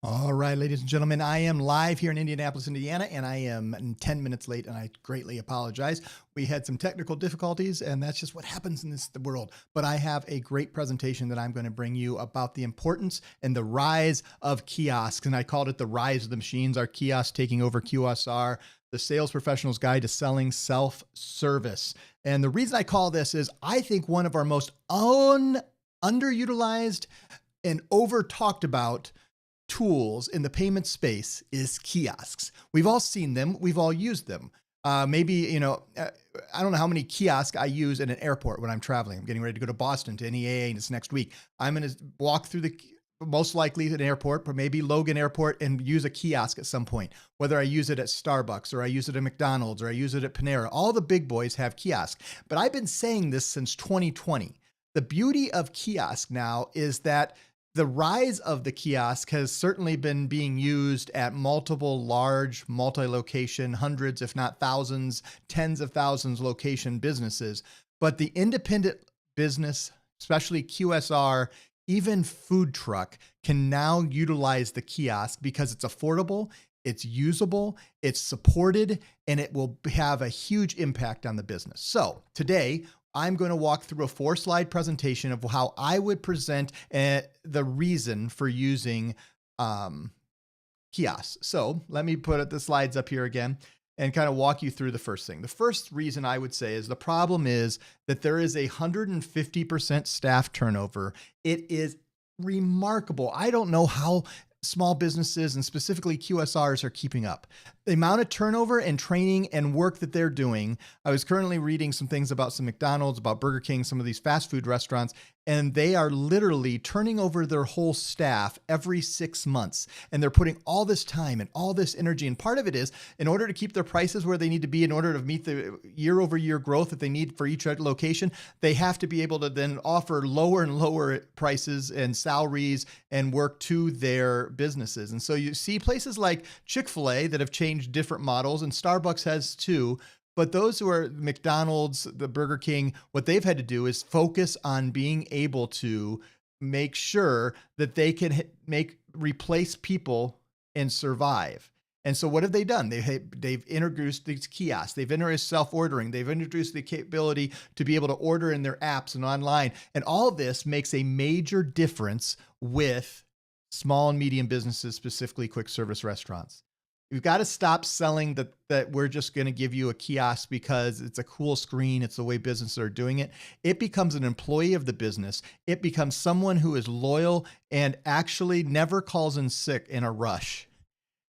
All right, ladies and gentlemen, I am live here in Indianapolis, Indiana, and I am 10 minutes late, and I greatly apologize. We had some technical difficulties, and that's just what happens in the world. But I have a great presentation that I'm going to bring you about the importance and the rise of kiosks. And I called it the rise of the machines, our kiosks taking over QSR, the sales professional's guide to selling self-service. And the reason I call this is I think one of our most underutilized and over talked about tools in the payment space is kiosks. We've all seen them. We've all used them. I don't know how many kiosks I use in an airport when I'm traveling. I'm getting ready to go to Boston to NEAA, and it's next week. I'm going to walk through most likely an airport, but maybe Logan Airport, and use a kiosk at some point, whether I use it at Starbucks or I use it at McDonald's or I use it at Panera. All the big boys have kiosks, but I've been saying this since 2020. The beauty of kiosk now is that the rise of the kiosk has certainly been being used at multiple large, multi-location, hundreds, if not thousands, tens of thousands location businesses. But the independent business, especially QSR, even food truck, can now utilize the kiosk because it's affordable, it's usable, it's supported, and it will have a huge impact on the business. So today, I'm going to walk through a 4-slide presentation of how I would present the reason for using kiosks. So let me put the slides up here again and kind of walk you through the first thing. The first reason I would say is the problem is that there is 150% staff turnover. It is remarkable. I don't know how small businesses and specifically QSRs are keeping up. The amount of turnover and training and work that they're doing. I was currently reading some things about some McDonald's, about Burger King, some of these fast food restaurants, and they are literally turning over their whole staff every 6 months. And they're putting all this time and all this energy. And part of it is in order to keep their prices where they need to be, in order to meet the year-over-year growth that they need for each location, they have to be able to then offer lower and lower prices and salaries and work to their businesses. And so you see places like Chick-fil-A that have changed different models, and Starbucks has too. But those who are McDonald's, the Burger King, what they've had to do is focus on being able to make sure that they can replace people and survive. And so what have they done? They've introduced these kiosks. They've introduced self-ordering. They've introduced the capability to be able to order in their apps and online. And all of this makes a major difference with small and medium businesses, specifically quick service restaurants. You've got to stop selling that we're just going to give you a kiosk because it's a cool screen. It's the way businesses are doing it. It becomes an employee of the business. It becomes someone who is loyal and actually never calls in sick in a rush.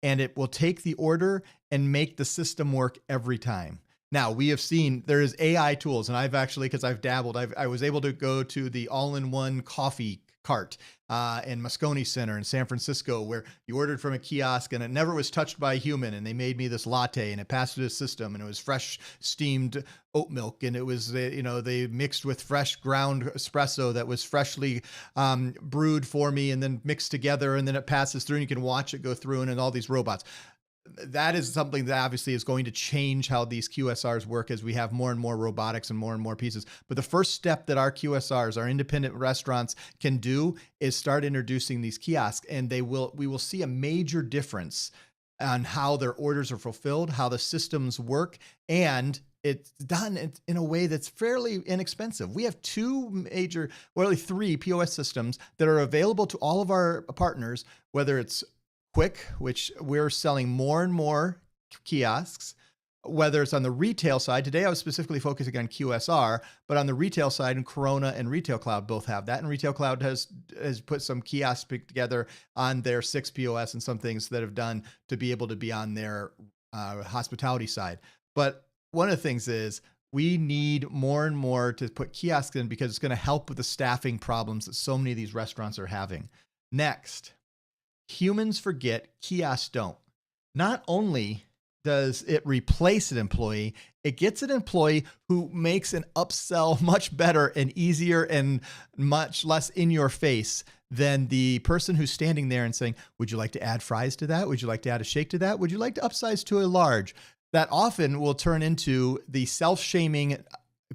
And it will take the order and make the system work every time. Now, we have seen there is AI tools, and I've actually, because I've dabbled, I was able to go to the all-in-one coffee cart in Moscone Center in San Francisco, where you ordered from a kiosk and it never was touched by a human, and they made me this latte and it passed through the system, and it was fresh steamed oat milk, and it was they mixed with fresh ground espresso that was freshly brewed for me and then mixed together, and then it passes through and you can watch it go through, and all these robots. That is something that obviously is going to change how these QSRs work as we have more and more robotics and more pieces. But the first step that our QSRs, our independent restaurants, can do is start introducing these kiosks, and we will see a major difference on how their orders are fulfilled, how the systems work, and it's done in a way that's fairly inexpensive. We have really 3 POS systems that are available to all of our partners, whether it's Quick, which we're selling more and more kiosks, whether it's on the retail side. Today, I was specifically focusing on QSR, but on the retail side, and Corona and Retail Cloud both have that. And Retail Cloud has put some kiosks together on their 6 POS and some things that have done to be able to be on their hospitality side. But one of the things is we need more and more to put kiosks in because it's going to help with the staffing problems that so many of these restaurants are having. Next. Humans forget, kiosks don't. Not only does it replace an employee, it gets an employee who makes an upsell much better and easier and much less in your face than the person who's standing there and saying, would you like to add fries to that? Would you like to add a shake to that? Would you like to upsize to a large? That often will turn into the self-shaming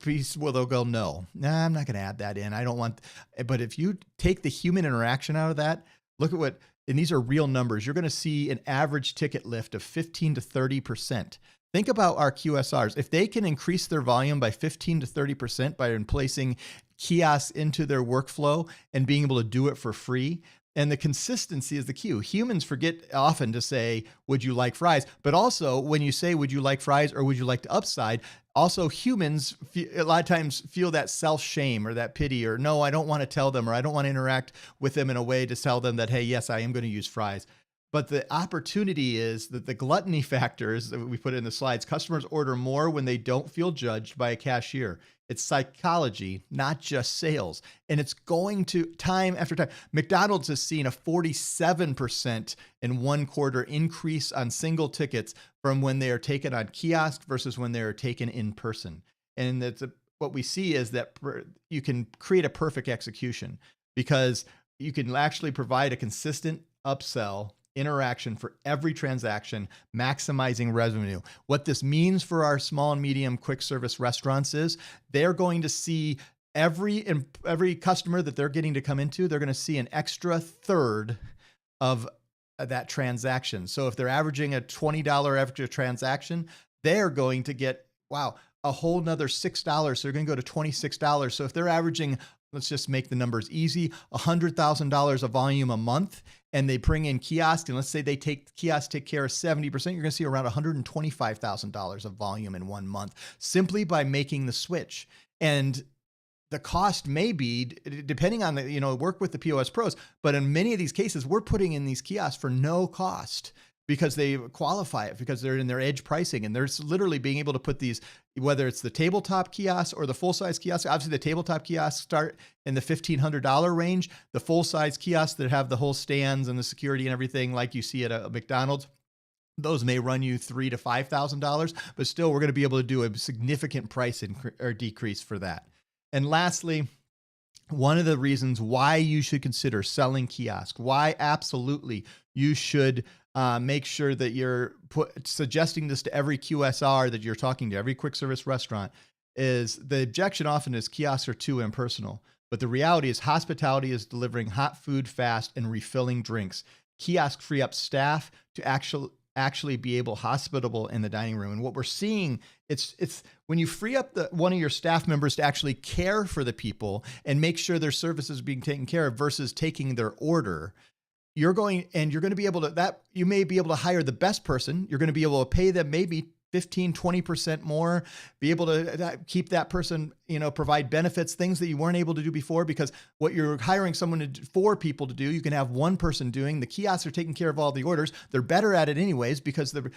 piece where they'll go, no, I'm not going to add that in. I don't want, but if you take the human interaction out of that, look at what and these are real numbers, you're going to see an average ticket lift of 15 to 30%. Think about our QSRs. If they can increase their volume by 15 to 30% by placing kiosks into their workflow and being able to do it for free, and the consistency is the key. Humans forget often to say, would you like fries? But also when you say, would you like fries or would you like to upside? Also humans a lot of times feel that self-shame or that pity or no, I don't want to tell them, or I don't want to interact with them in a way to tell them that, hey, yes, I am going to use fries. But the opportunity is that the gluttony factors that we put in the slides, customers order more when they don't feel judged by a cashier. It's psychology, not just sales. And it's going to time after time. McDonald's has seen a 47% in 1 quarter increase on single tickets from when they are taken on kiosk versus when they are taken in person. And what we see is that you can create a perfect execution because you can actually provide a consistent upsell interaction for every transaction, maximizing revenue. What this means for our small and medium quick service restaurants is they're going to see every customer that they're getting to come into, they're going to see an extra third of that transaction. So if they're averaging a $20 extra transaction, they're going to get, a whole nother $6. So they're going to go to $26. So if they're averaging, let's just make the numbers easy, $100,000 of volume a month, and they bring in kiosks, and let's say kiosks take care of 70%, you're going to see around $125,000 of volume in 1 month simply by making the switch. And the cost may be, depending on work with the POS pros, but in many of these cases, we're putting in these kiosks for no cost because they qualify it, because they're in their edge pricing. And there's literally being able to put these, whether it's the tabletop kiosk or the full-size kiosk. Obviously, the tabletop kiosks start in the $1,500 range. The full-size kiosks that have the whole stands and the security and everything like you see at a McDonald's, those may run you $3,000 to $5,000, but still we're going to be able to do a significant price or decrease for that. And lastly, one of the reasons why you should consider selling kiosk, why absolutely you should make sure that you're suggesting this to every QSR that you're talking to, every quick service restaurant, is the objection often is kiosks are too impersonal. But the reality is hospitality is delivering hot food fast and refilling drinks. Kiosks free up staff to actually be hospitable in the dining room. And what we're seeing, it's when you free up one of your staff members to actually care for the people and make sure their service is being taken care of versus taking their order, you're going to be able to, you may be able to hire the best person. You're going to be able to pay them maybe 15, 20% more, be able to keep that person, provide benefits, things that you weren't able to do before, because what you're hiring four people to do, you can have one person doing. The kiosks are taking care of all the orders. They're better at it anyways, because the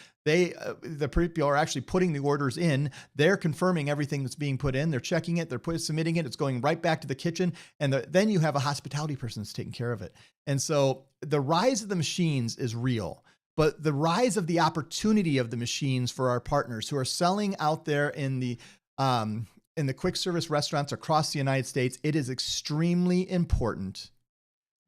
people are actually putting the orders in. They're confirming everything that's being put in. They're checking it. They're submitting it. It's going right back to the kitchen. And then you have a hospitality person that's taking care of it. And so the rise of the machines is real. But the rise of the opportunity of the machines for our partners who are selling out there in the quick service restaurants across the United States, it is extremely important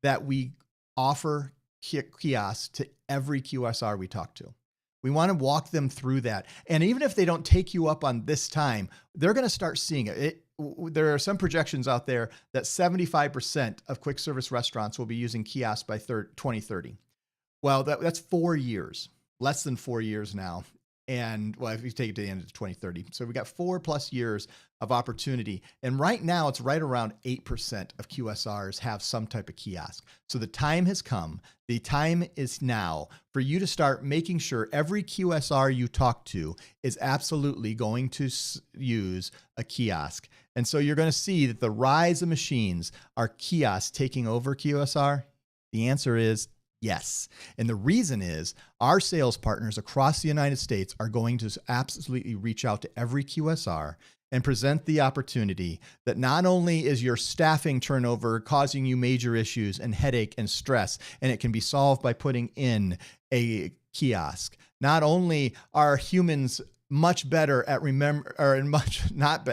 that we offer kiosks to every QSR we talk to. We want to walk them through that. And even if they don't take you up on this time, they're going to start seeing it. There are some projections out there that 75% of quick service restaurants will be using kiosks by 2030. Well, that's 4 years, less than 4 years now. And if you take it to the end of 2030. So we got 4+ years of opportunity. And right now it's right around 8% of QSRs have some type of kiosk. So the time has come. The time is now for you to start making sure every QSR you talk to is absolutely going to use a kiosk. And so you're going to see that the rise of machines are kiosks taking over QSR. The answer is yes. And the reason is our sales partners across the United States are going to absolutely reach out to every QSR and present the opportunity that not only is your staffing turnover causing you major issues and headache and stress, and it can be solved by putting in a kiosk. Not only are humans much better at not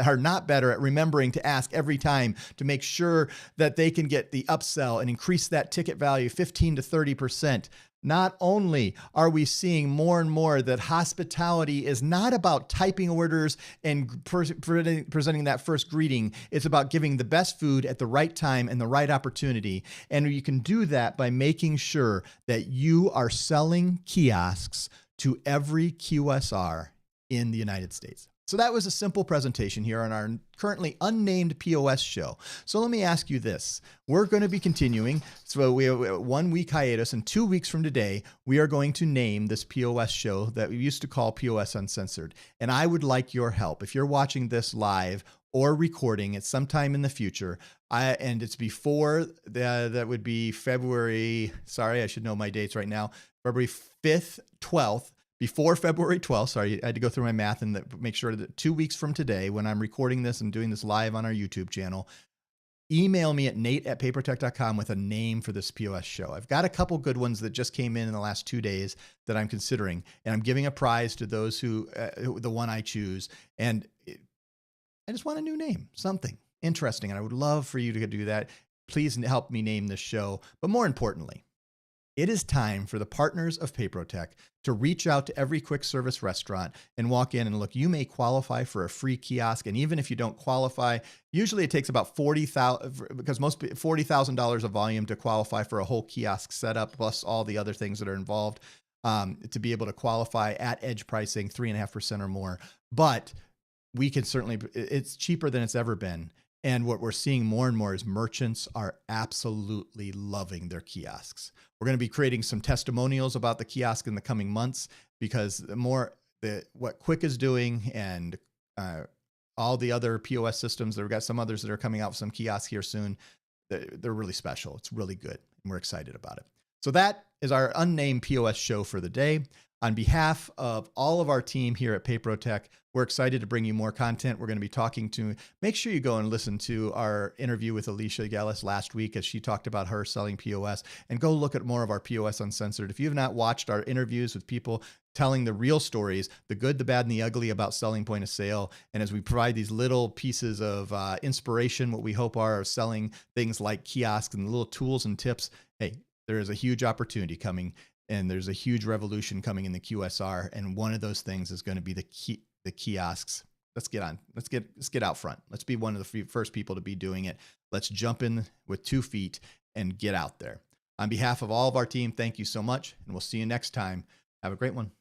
better at remembering to ask every time to make sure that they can get the upsell and increase that ticket value 15 to 30%. Not only are we seeing more and more that hospitality is not about typing orders and presenting that first greeting, it's about giving the best food at the right time and the right opportunity. And you can do that by making sure that you are selling kiosks to every QSR in the United States. So that was a simple presentation here on our currently unnamed POS show. So let me ask you this. We're going to be continuing. So we have a 1 week hiatus, and 2 weeks from today, we are going to name this POS show that we used to call POS Uncensored. And I would like your help. If you're watching this live or recording at some time in the future, and it's before, that would be February, sorry, I should know my dates right now, February 5th, 12th, before February 12th, sorry, I had to go through my math and make sure that 2 weeks from today, when I'm recording this and doing this live on our YouTube channel, email me at nate@papertech.com with a name for this POS show. I've got a couple good ones that just came in the last 2 days that I'm considering, and I'm giving a prize to those who, the one I choose. And I just want a new name, something interesting, and I would love for you to do that. Please help me name this show. But more importantly, it is time for the partners of PaperTech to reach out to every quick service restaurant and walk in and look, you may qualify for a free kiosk. And even if you don't qualify, usually it takes about $40,000 of volume to qualify for a whole kiosk setup, plus all the other things that are involved, to be able to qualify at edge pricing, 3.5% or more. But we can certainly, it's cheaper than it's ever been. And what we're seeing more and more is merchants are absolutely loving their kiosks. We're going to be creating some testimonials about the kiosk in the coming months, because what Quick is doing and all the other POS systems, we've got some others that are coming out with some kiosks here soon. They're really special. It's really good, and we're excited about it. So that is our unnamed POS show for the day. On behalf of all of our team here at PaperTech, we're excited to bring you more content. We're going to be talking to, make sure you go and listen to our interview with Alicia Gellis last week as she talked about her selling POS, and go look at more of our POS Uncensored. If you have not watched our interviews with people telling the real stories, the good, the bad, and the ugly about selling point of sale, and as we provide these little pieces of inspiration, what we hope are selling things like kiosks and little tools and tips, hey, there is a huge opportunity coming. And there's a huge revolution coming in the QSR, and one of those things is going to be the kiosks. Let's get out front. Let's be one of the first people to be doing it. Let's jump in with 2 feet and get out there. On behalf of all of our team, thank you so much, and we'll see you next time. Have a great one.